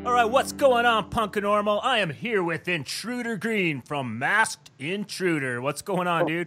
All right, what's going on, Punkanormal? I am here with Intruder Green from Masked Intruder. What's going on, dude?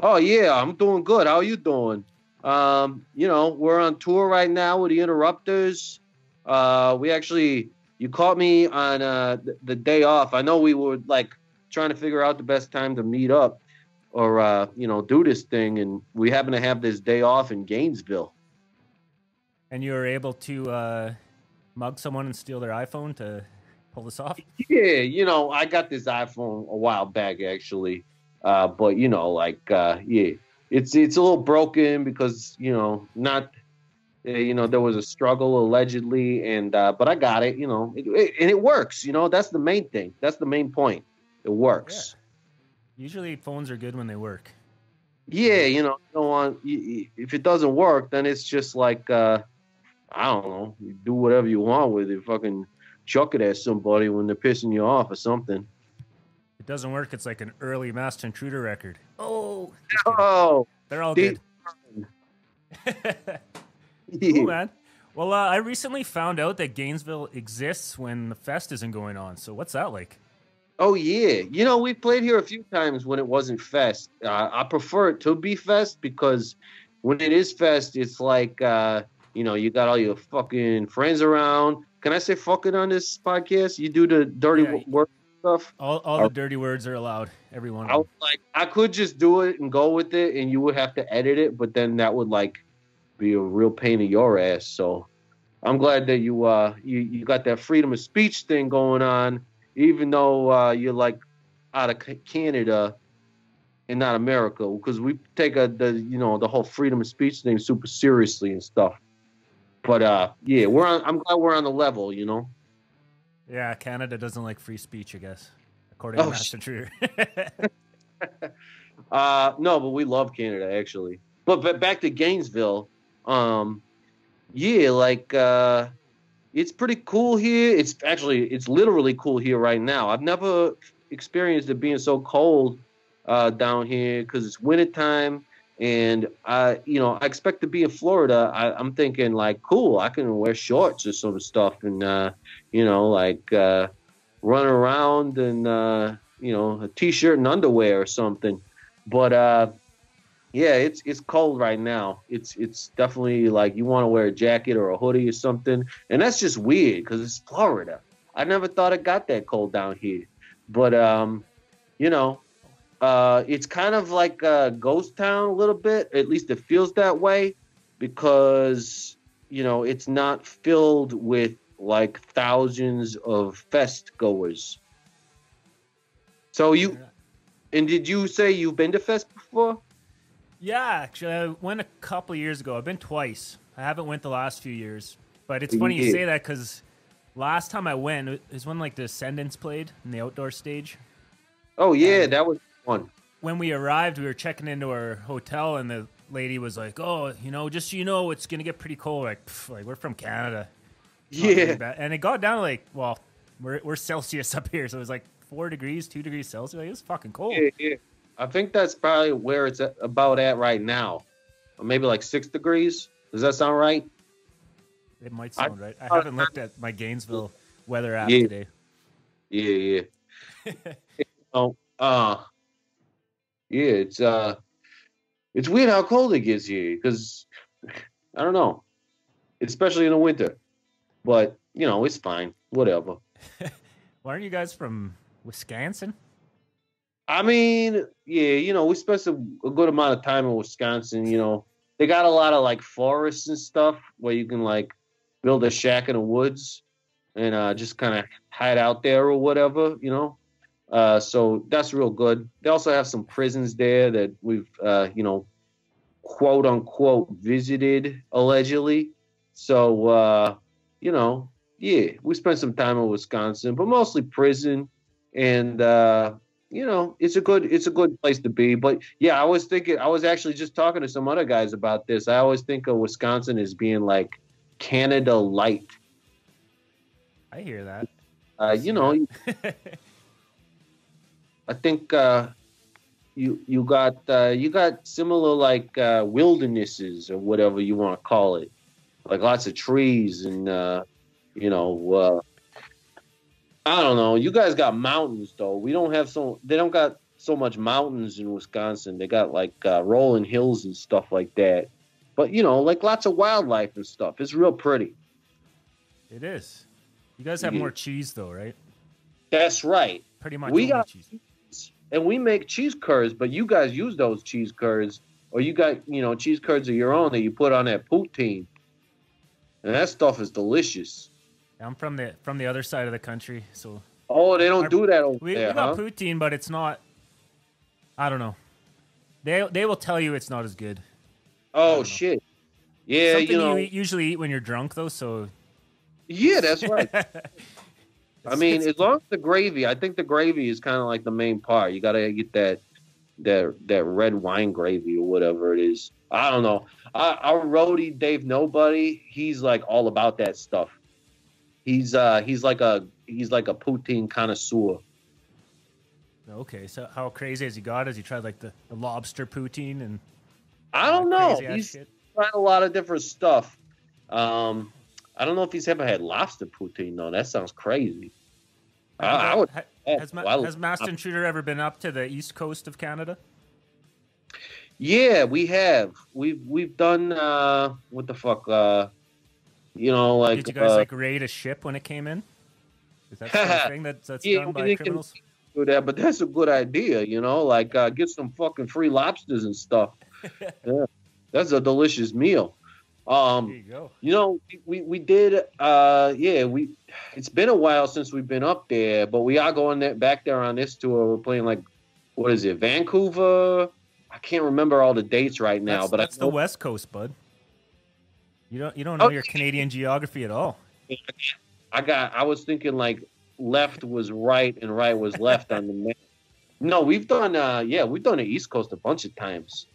Oh yeah, I'm doing good. How are you doing? We're on tour right now with the Interrupters. You caught me on the day off. I know we were like trying to figure out the best time to meet up or do this thing, and we happen to have this day off in Gainesville. And you were able to mug someone and steal their iPhone to pull this off? Yeah, I got this iPhone a while back actually. It's a little broken because, there was a struggle allegedly, and but I got it, and it works. That's the main thing. That's the main point. It works. Yeah. Usually phones are good when they work. Yeah, you don't want, if it doesn't work, then it's just like, I don't know, you do whatever you want with it, fucking chuck it at somebody when they're pissing you off or something. It doesn't work. It's like an early Masked Intruder record. Oh, they're all good. Cool, man. Well, I recently found out that Gainesville exists when the fest isn't going on. So what's that like? Oh, yeah. We played here a few times when it wasn't fest. I prefer it to be fest because when it is fest, it's like, you got all your fucking friends around. Can I say fucking on this podcast? You do the dirty word stuff. All the dirty words are allowed. Everyone. I could just do it and go with it, and you would have to edit it, but then that would be a real pain in your ass. So I'm glad that you got that freedom of speech thing going on, even though you're like out of Canada and not America, because we take the whole freedom of speech thing super seriously and stuff. But I'm glad we're on the level, Yeah, Canada doesn't like free speech, I guess, according to Masked Intruder. No, but we love Canada actually. But back to Gainesville, it's pretty cool here. It's literally cool here right now. I've never experienced it being so cold down here because it's wintertime. And I expect to be in Florida. I'm thinking cool, I can wear shorts or some stuff and, run around and, a t-shirt and underwear or something. But, it's cold right now. It's definitely you want to wear a jacket or a hoodie or something. And that's just weird because it's Florida. I never thought it got that cold down here. But, it's kind of like a ghost town a little bit. At least it feels that way because, it's not filled with thousands of fest goers. So did you say you've been to fest before? Yeah, actually, I went a couple of years ago. I've been twice. I haven't went the last few years. But it's funny you say that because last time I went, it was when the Descendants played in the outdoor stage. Oh, yeah, that was fun. When we arrived, we were checking into our hotel, and the lady was like, "Oh, just so you know, it's gonna get pretty cold." We're from Canada. Yeah, and it got down to we're Celsius up here, so it was 4 degrees, 2 degrees Celsius. It was fucking cold. Yeah. I think that's probably where it's about at right now, or maybe 6 degrees. Does that sound right? It might sound right. I haven't looked at my Gainesville weather app today. Yeah. It's weird how cold it gets here because I don't know, especially in the winter. But it's fine. Whatever. Why aren't you guys from Wisconsin? I mean, yeah, we spent a good amount of time in Wisconsin. They got a lot of forests and stuff where you can build a shack in the woods and just kind of hide out there or whatever. So that's real good. They also have some prisons there that we've, quote unquote, visited allegedly. So, we spent some time in Wisconsin, but mostly prison. And, it's a good place to be. But yeah, I was actually just talking to some other guys about this. I always think of Wisconsin as being Canada light. I hear that. I think you got similar wildernesses or whatever you want to call it, lots of trees and I don't know. You guys got mountains though. We don't have they don't got so much mountains in Wisconsin. They got like rolling hills and stuff like that. But you know, like lots of wildlife and stuff. It's real pretty. It is. You guys have more cheese though, right? That's right. Pretty much We only got cheese. and we make cheese curds, but you guys use those cheese curds, or you got cheese curds of your own that you put on that poutine, and that stuff is delicious. I'm from the other side of the country, so. Oh, they don't do that over there, we got poutine, but it's not. I don't know. They will tell you it's not as good. Oh shit! Yeah, something you usually eat when you're drunk, though. So. Yeah, that's right. I mean, as long as the gravy, I think the gravy is kind of like the main part. You gotta get that red wine gravy or whatever it is. I don't know. Our roadie Dave Nobody, he's like all about that stuff. He's like a poutine connoisseur. Okay, so how crazy has he got? Has he tried like the lobster poutine and? I don't know. He's tried a lot of different stuff. I don't know if he's ever had lobster poutine though. That sounds crazy. Has Master Intruder ever been up to the east coast of Canada? Yeah, we have. We've done what the fuck? Like did you guys like raid a ship when it came in? Is that the thing that's done by criminals? Do that, but that's a good idea. Like get some fucking free lobsters and stuff. Yeah, that's a delicious meal. There you go. We did. It's been a while since we've been up there, but we are going back there on this tour. We're playing like, what is it, Vancouver? I can't remember all the dates right now, but that's the West Coast, bud. You don't know your Canadian geography at all. I was thinking like left was right and right was left on the map. No, we've done we've done the East Coast a bunch of times.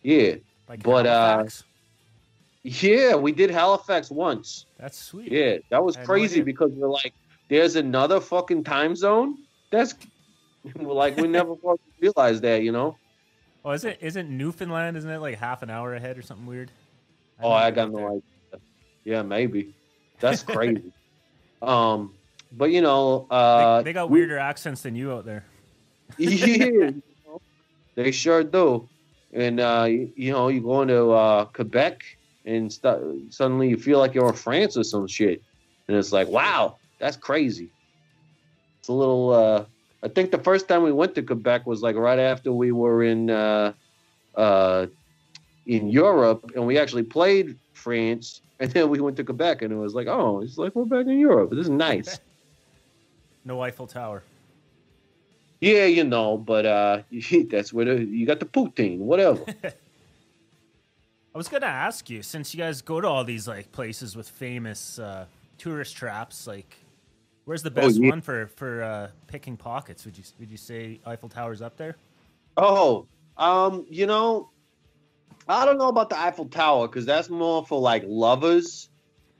Yeah. Like Halifax? Yeah, we did Halifax once. That's sweet. Yeah, that was crazy because we're like, there's another fucking time zone. That's like we never fucking realized that, Oh, isn't Newfoundland? Isn't it like half an hour ahead or something weird? I got no idea. Yeah, maybe. That's crazy. But they got weirder accents than you out there. Yeah, they sure do. And you go into Quebec and suddenly you feel like you're in France or some shit, and it's like, wow, that's crazy. It's a little. I think the first time we went to Quebec was like right after we were in Europe, and we actually played France, and then we went to Quebec, and it was like, oh, it's like we're back in Europe. This is nice. No Eiffel Tower. Yeah, but that's where you got the poutine, whatever. I was gonna ask you, since you guys go to all these like places with famous tourist traps, like where's the best one for picking pockets? Would you say Eiffel Tower's up there? Oh, I don't know about the Eiffel Tower because that's more for like lovers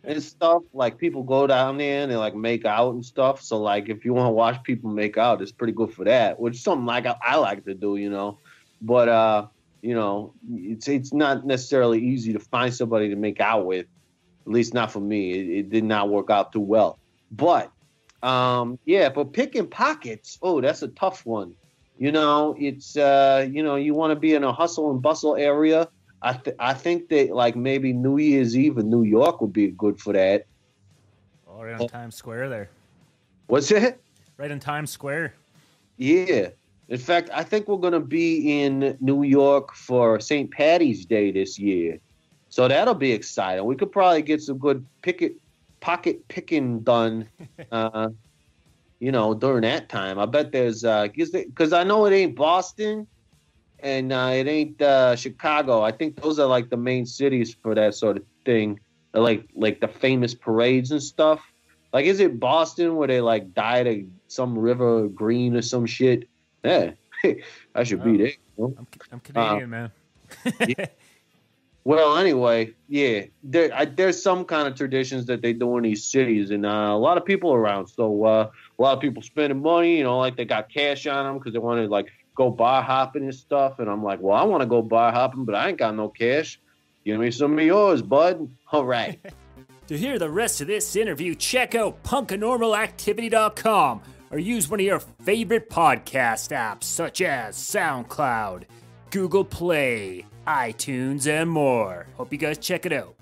and stuff. Like people go down there and they like make out and stuff. So like if you want to watch people make out, it's pretty good for that. Which is something like I like to do, But it's not necessarily easy to find somebody to make out with. At least not for me. It did not work out too well. But but picking pockets, that's a tough one. It's you want to be in a hustle and bustle area. I think that like maybe New Year's Eve in New York would be good for that. Oh, right on Times Square there. What's it? Right in Times Square. Yeah. In fact, I think we're going to be in New York for St. Paddy's Day this year. So that'll be exciting. We could probably get some good pocket picking done, during that time. I bet there's, because I know it ain't Boston and it ain't Chicago. I think those are like the main cities for that sort of thing, like the famous parades and stuff. Like, is it Boston where they like dyed some river green or some shit? Yeah, I should be there. I'm Canadian, man. Yeah. Well, anyway, yeah, there's some kind of traditions that they do in these cities, and a lot of people around. So a lot of people spending money, like they got cash on them because they want to like go bar hopping and stuff. And I'm like, well, I want to go bar hopping, but I ain't got no cash. Give me some of yours, bud. All right. To hear the rest of this interview, check out punkanormalactivity.com or use one of your favorite podcast apps such as SoundCloud, Google Play, iTunes, and more. Hope you guys check it out.